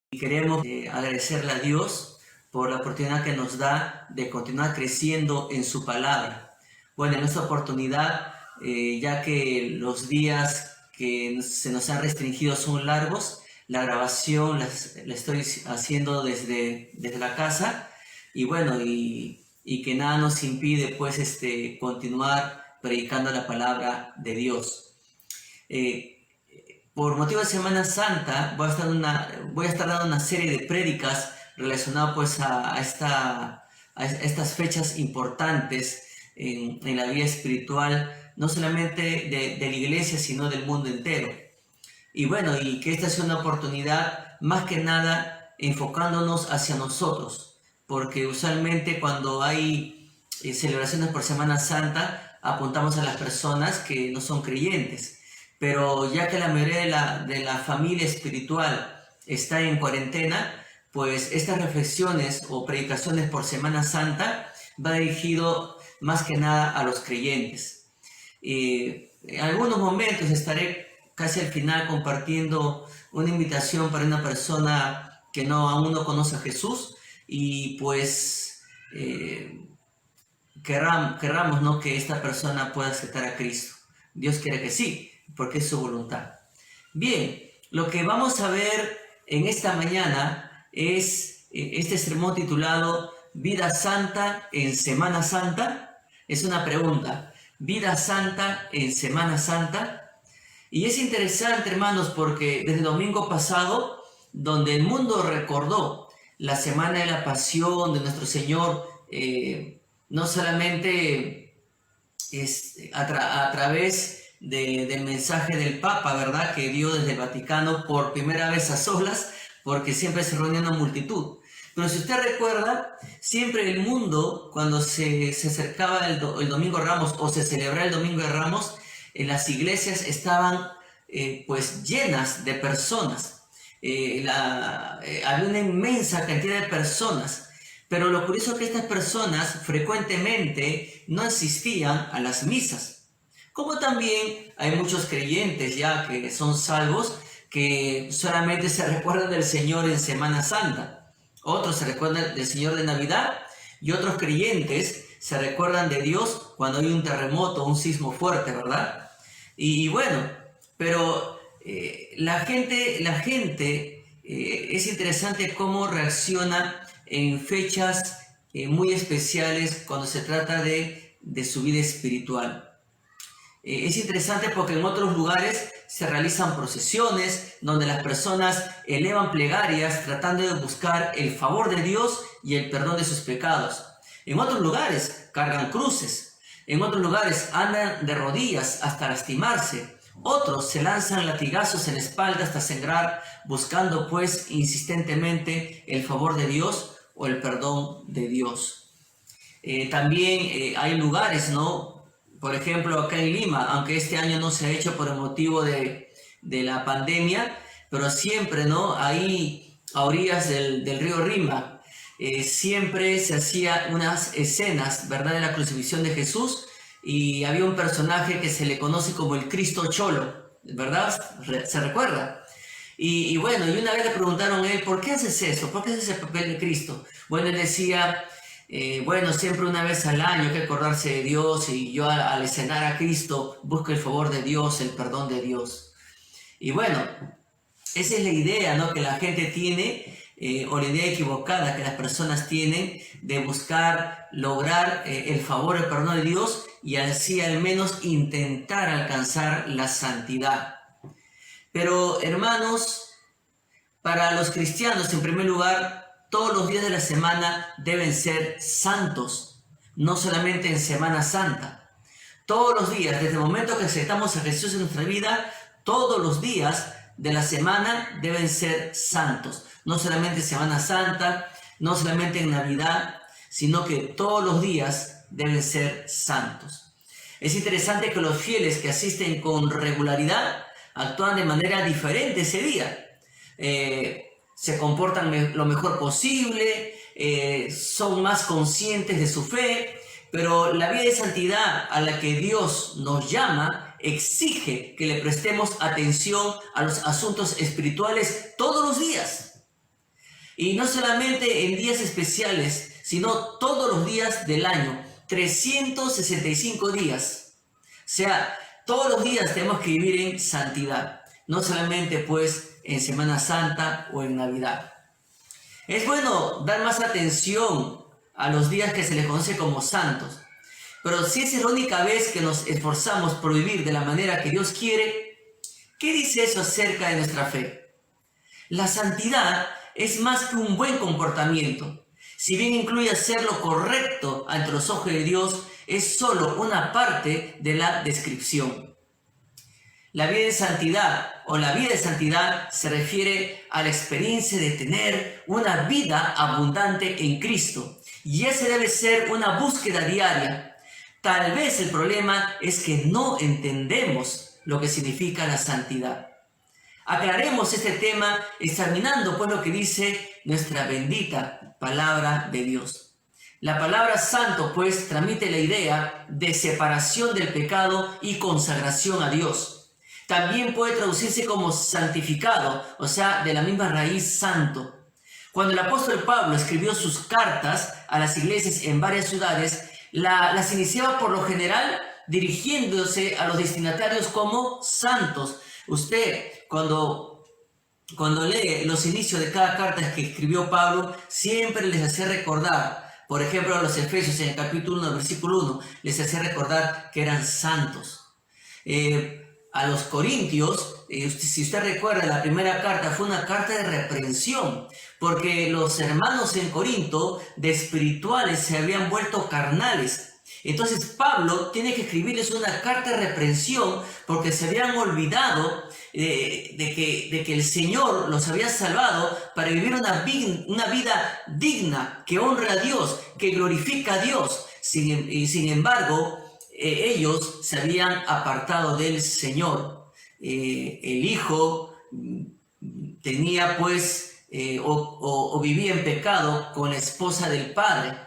Y queremos agradecerle a Dios por la oportunidad que nos da de continuar creciendo en su palabra. Bueno, en esta oportunidad, ya que los días que se nos han restringido son largos, la grabación la estoy haciendo desde la casa y bueno, y que nada nos impide pues continuar predicando la palabra de Dios. Eh, por motivo de Semana Santa voy a estar dando una serie de prédicas relacionadas pues a estas fechas importantes en la vida espiritual, no solamente de la iglesia, sino del mundo entero. Y bueno, y que esta sea una oportunidad más que nada enfocándonos hacia nosotros, porque usualmente cuando hay celebraciones por Semana Santa apuntamos a las personas que no son creyentes. Pero ya que la mayoría de la familia espiritual está en cuarentena, pues estas reflexiones o predicaciones por Semana Santa va dirigido más que nada a los creyentes. En algunos momentos estaré casi al final compartiendo una invitación para una persona que aún no conoce a Jesús y pues querramos, ¿no?, que esta persona pueda aceptar a Cristo. Dios quiere que sí, porque es su voluntad. Bien, lo que vamos a ver en esta mañana es este sermón titulado Vida Santa en Semana Santa. Es una pregunta. ¿Vida Santa en Semana Santa? Y es interesante, hermanos, porque desde el domingo pasado, donde el mundo recordó la Semana de la Pasión de nuestro Señor, no solamente a través del mensaje del Papa, ¿verdad?, que dio desde el Vaticano por primera vez a solas, porque siempre se reunía una multitud. Pero si usted recuerda, siempre el mundo, cuando se acercaba el Domingo de Ramos o se celebraba el Domingo de Ramos, las iglesias estaban pues llenas de personas. Había una inmensa cantidad de personas. Pero lo curioso es que estas personas frecuentemente no asistían a las misas. Como también hay muchos creyentes ya que son salvos que solamente se recuerdan del Señor en Semana Santa. Otros se recuerdan del Señor de Navidad y otros creyentes se recuerdan de Dios cuando hay un terremoto, un sismo fuerte, ¿verdad? Y bueno, pero la gente es interesante cómo reacciona en fechas muy especiales cuando se trata de su vida espiritual. Es interesante porque en otros lugares se realizan procesiones donde las personas elevan plegarias tratando de buscar el favor de Dios y el perdón de sus pecados. En otros lugares cargan cruces. En otros lugares andan de rodillas hasta lastimarse. Otros se lanzan latigazos en la espalda hasta sangrar, buscando pues insistentemente el favor de Dios o el perdón de Dios. También hay lugares, ¿no? Por ejemplo, acá en Lima, aunque este año no se ha hecho por el motivo de la pandemia, pero siempre, ¿no?, ahí a orillas del río Rima, siempre se hacían unas escenas, ¿verdad?, de la crucifixión de Jesús, y había un personaje que se le conoce como el Cristo Cholo, ¿verdad? ¿Se recuerda? Y bueno, y una vez le preguntaron a él, ¿por qué haces eso? ¿Por qué haces el papel de Cristo? Bueno, él decía, bueno, siempre una vez al año hay que acordarse de Dios y yo al escenar a Cristo busco el favor de Dios, el perdón de Dios. Y bueno, esa es la idea, ¿no?, que la gente tiene, o la idea equivocada que las personas tienen de buscar lograr el favor, el perdón de Dios y así al menos intentar alcanzar la santidad. Pero hermanos, para los cristianos, en primer lugar, todos los días de la semana deben ser santos, no solamente en Semana Santa. Todos los días, desde el momento que aceptamos a Jesús en nuestra vida, todos los días de la semana deben ser santos. No solamente en Semana Santa, no solamente en Navidad, sino que todos los días deben ser santos. Es interesante que los fieles que asisten con regularidad actúan de manera diferente ese día. Se comportan lo mejor posible, son más conscientes de su fe, pero la vida de santidad a la que Dios nos llama exige que le prestemos atención a los asuntos espirituales todos los días. Y no solamente en días especiales, sino todos los días del año, 365 días. O sea, todos los días tenemos que vivir en santidad, no solamente pues en Semana Santa o en Navidad. Es bueno dar más atención a los días que se les conoce como santos, pero si esa es la única vez que nos esforzamos por vivir de la manera que Dios quiere, ¿qué dice eso acerca de nuestra fe? La santidad es más que un buen comportamiento. Si bien incluye hacer lo correcto ante los ojos de Dios, es solo una parte de la descripción. La vida de santidad o la vida de santidad se refiere a la experiencia de tener una vida abundante en Cristo. Y esa debe ser una búsqueda diaria. Tal vez el problema es que no entendemos lo que significa la santidad. Aclaremos este tema examinando pues lo que dice nuestra bendita palabra de Dios. La palabra santo pues transmite la idea de separación del pecado y consagración a Dios. También puede traducirse como santificado, o sea, de la misma raíz santo. Cuando el apóstol Pablo escribió sus cartas a las iglesias en varias ciudades, las iniciaba por lo general dirigiéndose a los destinatarios como santos. Usted, cuando lee los inicios de cada carta que escribió Pablo, siempre les hace recordar, por ejemplo, a los Efesios en el capítulo 1, versículo 1, les hace recordar que eran santos. A los Corintios, si usted recuerda, la primera carta fue una carta de reprensión, porque los hermanos en Corinto, de espirituales, se habían vuelto carnales. Entonces Pablo tiene que escribirles una carta de reprensión porque se habían olvidado de que el Señor los había salvado para vivir una vida digna, que honra a Dios, que glorifica a Dios. Sin embargo, ellos se habían apartado del Señor. El Hijo tenía pues o vivía en pecado con la esposa del Padre.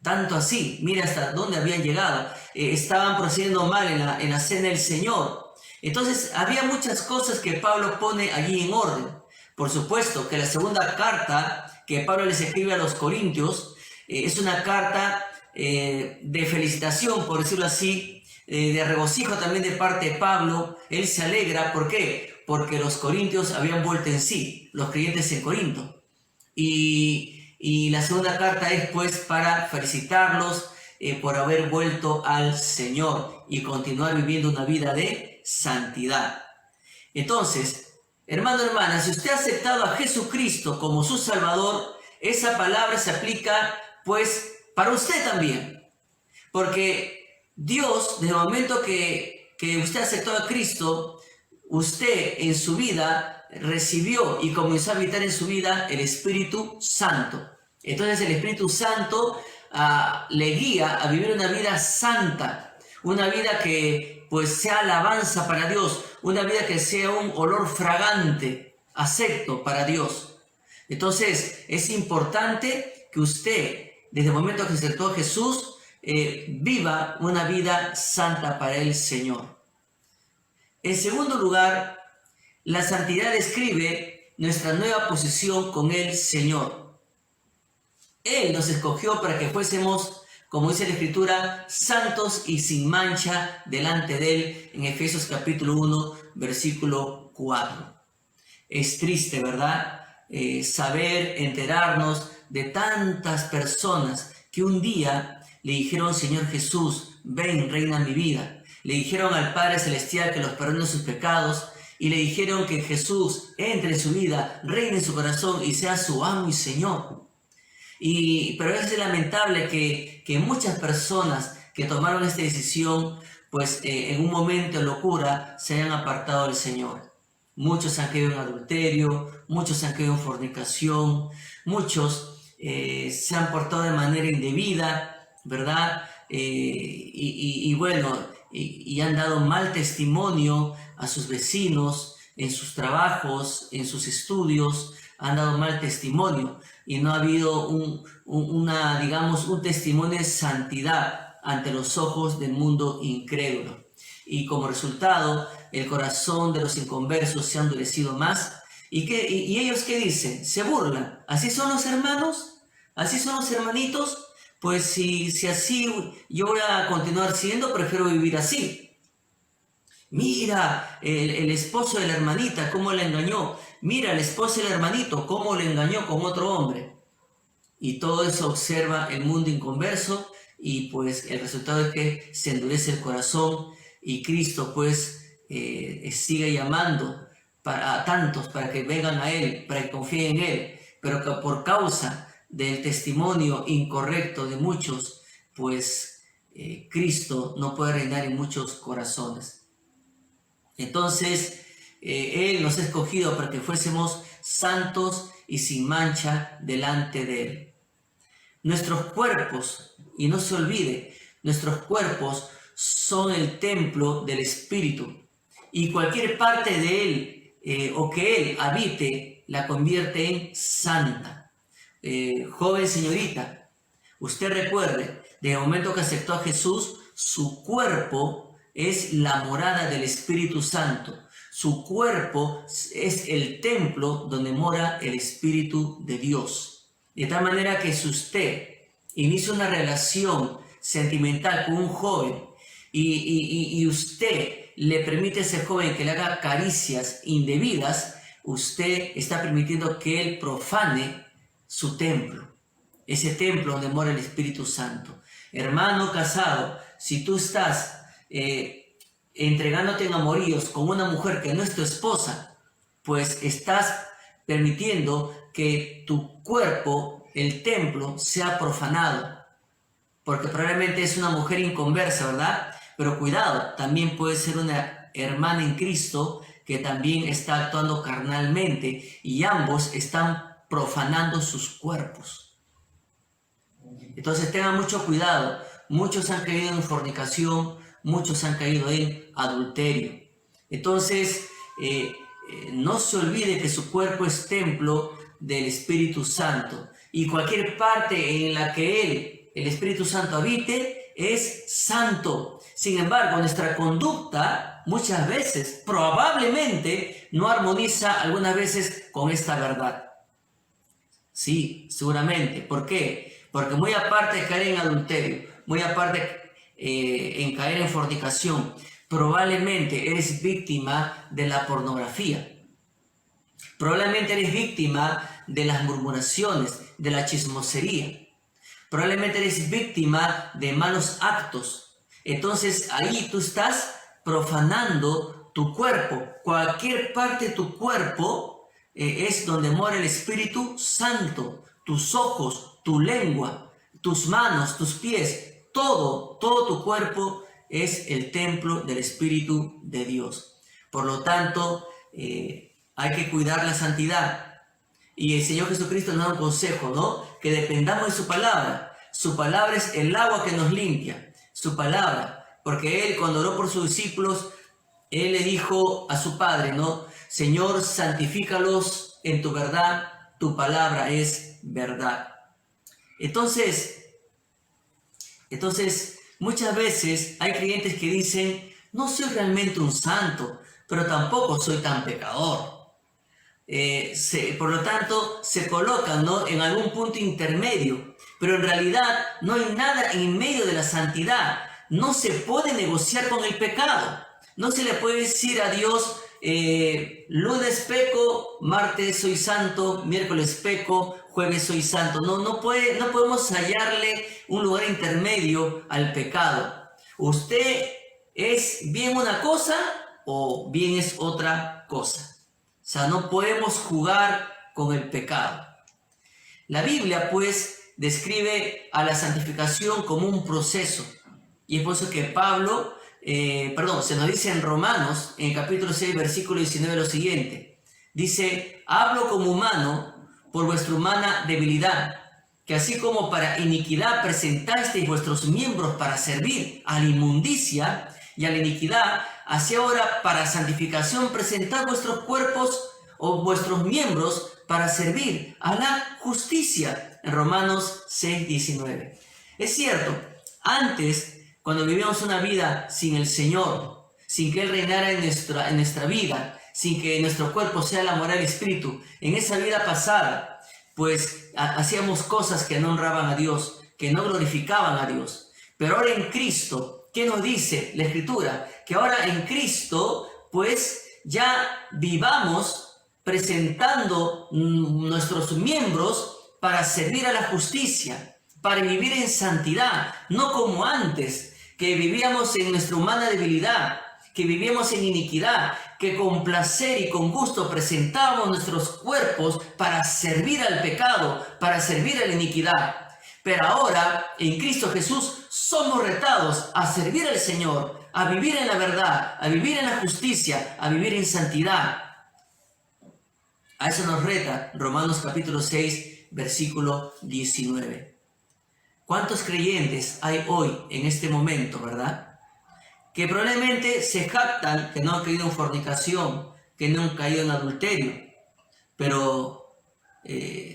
Tanto así, mira hasta dónde habían llegado. Estaban procediendo mal en la cena del Señor. Entonces había muchas cosas que Pablo pone allí en orden. Por supuesto que la segunda carta que Pablo les escribe a los Corintios es una carta de felicitación, por decirlo así, de regocijo también de parte de Pablo. Él se alegra, ¿por qué? Porque los corintios habían vuelto en sí, los creyentes en Corinto. Y la segunda carta es pues para felicitarlos por haber vuelto al Señor y continuar viviendo una vida de santidad. Entonces, hermano, hermana, si usted ha aceptado a Jesucristo como su Salvador, esa palabra se aplica pues para usted también. Porque Dios, desde el momento que usted aceptó a Cristo, usted en su vida recibió y comenzó a habitar en su vida el Espíritu Santo. Entonces el Espíritu Santo le guía a vivir una vida santa, una vida que pues sea alabanza para Dios, una vida que sea un olor fragante, acepto para Dios. Entonces es importante que usted, desde el momento que aceptó a Jesús, viva una vida santa para el Señor. En segundo lugar, la santidad describe nuestra nueva posición con el Señor. Él nos escogió para que fuésemos, como dice la Escritura, santos y sin mancha delante de Él, en Efesios capítulo 1, versículo 4. Es triste, ¿verdad? Enterarnos de tantas personas que un día le dijeron: Señor Jesús, ven, reina mi vida. Le dijeron al Padre Celestial que los perdone sus pecados y le dijeron que Jesús entre en su vida, reine en su corazón y sea su amo y Señor. Pero es lamentable que muchas personas que tomaron esta decisión, pues en un momento de locura, se hayan apartado del Señor. Muchos han caído en adulterio, muchos han caído en fornicación, muchos se han portado de manera indebida, ¿verdad? Y han dado mal testimonio a sus vecinos, en sus trabajos, en sus estudios, han dado mal testimonio y no ha habido un testimonio de santidad ante los ojos del mundo incrédulo. Y como resultado, el corazón de los inconversos se ha endurecido más ¿Y ellos qué dicen? Se burlan. ¿Así son los hermanos? ¿Así son los hermanitos? Pues si así yo voy a continuar siendo, prefiero vivir así. Mira el esposo de la hermanita, cómo la engañó. Mira el esposo del hermanito, cómo le engañó con otro hombre. Y todo eso observa el mundo inconverso y pues el resultado es que se endurece el corazón y Cristo pues sigue llamando a tantos para que vengan a Él, para que confíen en Él, pero que por causa del testimonio incorrecto de muchos, pues Cristo no puede reinar en muchos corazones. Entonces, Él nos ha escogido para que fuésemos santos y sin mancha delante de Él. Nuestros cuerpos, y no se olvide, nuestros cuerpos son el templo del Espíritu y cualquier parte de Él o que Él habite la convierte en santa. Joven señorita, usted recuerde, desde el momento que aceptó a Jesús, su cuerpo es la morada del Espíritu Santo. Su cuerpo es el templo donde mora el Espíritu de Dios. De tal manera que si usted inicia una relación sentimental con un joven y usted le permite a ese joven que le haga caricias indebidas, usted está permitiendo que él profane su templo, ese templo donde mora el Espíritu Santo. Hermano casado, si tú estás entregándote en amoríos con una mujer que no es tu esposa, pues estás permitiendo que tu cuerpo, el templo, sea profanado. Porque probablemente es una mujer inconversa, ¿verdad? Pero cuidado, también puede ser una hermana en Cristo que también está actuando carnalmente y ambos están profanando sus cuerpos. Entonces tengan mucho cuidado. Muchos han caído en fornicación, muchos han caído en adulterio. Entonces, no se olvide que su cuerpo es templo del Espíritu Santo y cualquier parte en la que el Espíritu Santo habite es santo. Sin embargo, nuestra conducta muchas veces probablemente no armoniza algunas veces con esta verdad. Sí, seguramente. ¿Por qué? Porque muy aparte de caer en adulterio, muy aparte en caer en fornicación, probablemente eres víctima de la pornografía. Probablemente eres víctima de las murmuraciones, de la chismosería. Probablemente eres víctima de malos actos. Entonces ahí tú estás profanando tu cuerpo. Cualquier parte de tu cuerpo es donde mora el Espíritu Santo. Tus ojos, tu lengua, tus manos, tus pies, todo tu cuerpo es el templo del Espíritu de Dios. Por lo tanto, hay que cuidar la santidad. Y el Señor Jesucristo nos da un consejo, ¿no? Que dependamos de su palabra. Su palabra es el agua que nos limpia. Su palabra. Porque Él, cuando oró por sus discípulos, Él le dijo a su Padre, ¿no? Señor, santifícalos en tu verdad. Tu palabra es verdad. Entonces, muchas veces hay creyentes que dicen, no soy realmente un santo, pero tampoco soy tan pecador. Por lo tanto, se colocan, ¿no?, en algún punto intermedio, pero en realidad no hay nada en medio de la santidad. No se puede negociar con el pecado. No se le puede decir a Dios, lunes peco, martes soy santo, miércoles peco, jueves soy santo. No podemos hallarle un lugar intermedio al pecado. Usted es bien una cosa o bien es otra cosa. O sea, no podemos jugar con el pecado. La Biblia, pues, describe a la santificación como un proceso. Y es por eso que Pablo, se nos dice en Romanos, en el capítulo 6, versículo 19, lo siguiente. Dice, hablo como humano por vuestra humana debilidad, que así como para iniquidad presentasteis vuestros miembros para servir a la inmundicia y a la iniquidad, así ahora para santificación presentad vuestros cuerpos o vuestros miembros para servir a la justicia. En Romanos 6, 19. Es cierto, antes, cuando vivíamos una vida sin el Señor, sin que Él reinara en nuestra vida, sin que nuestro cuerpo sea la moral y espíritu. En esa vida pasada, pues hacíamos cosas que no honraban a Dios, que no glorificaban a Dios. Pero ahora en Cristo, ¿qué nos dice la Escritura? Que ahora en Cristo, pues ya vivamos presentando nuestros miembros para servir a la justicia, para vivir en santidad, no como antes, que vivíamos en nuestra humana debilidad, que vivíamos en iniquidad, que con placer y con gusto presentábamos nuestros cuerpos para servir al pecado, para servir a la iniquidad. Pero ahora, en Cristo Jesús, somos retados a servir al Señor, a vivir en la verdad, a vivir en la justicia, a vivir en santidad. A eso nos reta Romanos capítulo 6, versículo 19. ¿Cuántos creyentes hay hoy en este momento, verdad? Que probablemente se jactan que no han caído en fornicación, que no han caído en adulterio, pero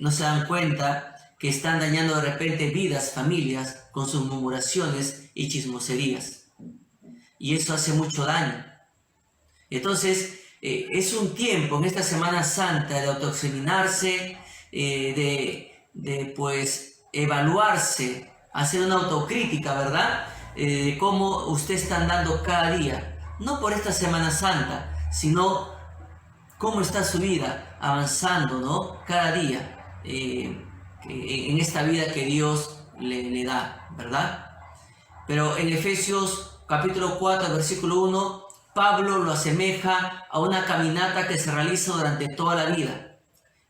no se dan cuenta que están dañando de repente vidas, familias, con sus murmuraciones y chismoserías. Y eso hace mucho daño. Entonces, es un tiempo en esta Semana Santa de autoexaminarse, pues evaluarse, hacer una autocrítica, ¿verdad? De cómo usted está andando cada día, no por esta Semana Santa, sino cómo está su vida avanzando, ¿no? Cada día en esta vida que Dios le da, ¿verdad? Pero en Efesios capítulo 4, versículo 1, Pablo lo asemeja a una caminata que se realiza durante toda la vida.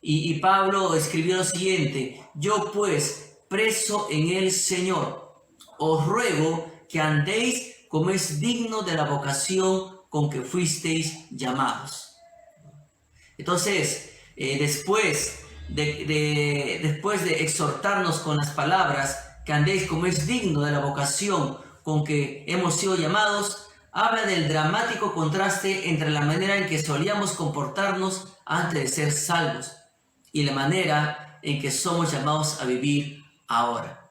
Y Pablo escribió lo siguiente: yo pues, preso en el Señor, os ruego que andéis como es digno de la vocación con que fuisteis llamados. Entonces, después de exhortarnos con las palabras, que andéis como es digno de la vocación con que hemos sido llamados, habla del dramático contraste entre la manera en que solíamos comportarnos antes de ser salvos y la manera en que somos llamados a vivir ahora.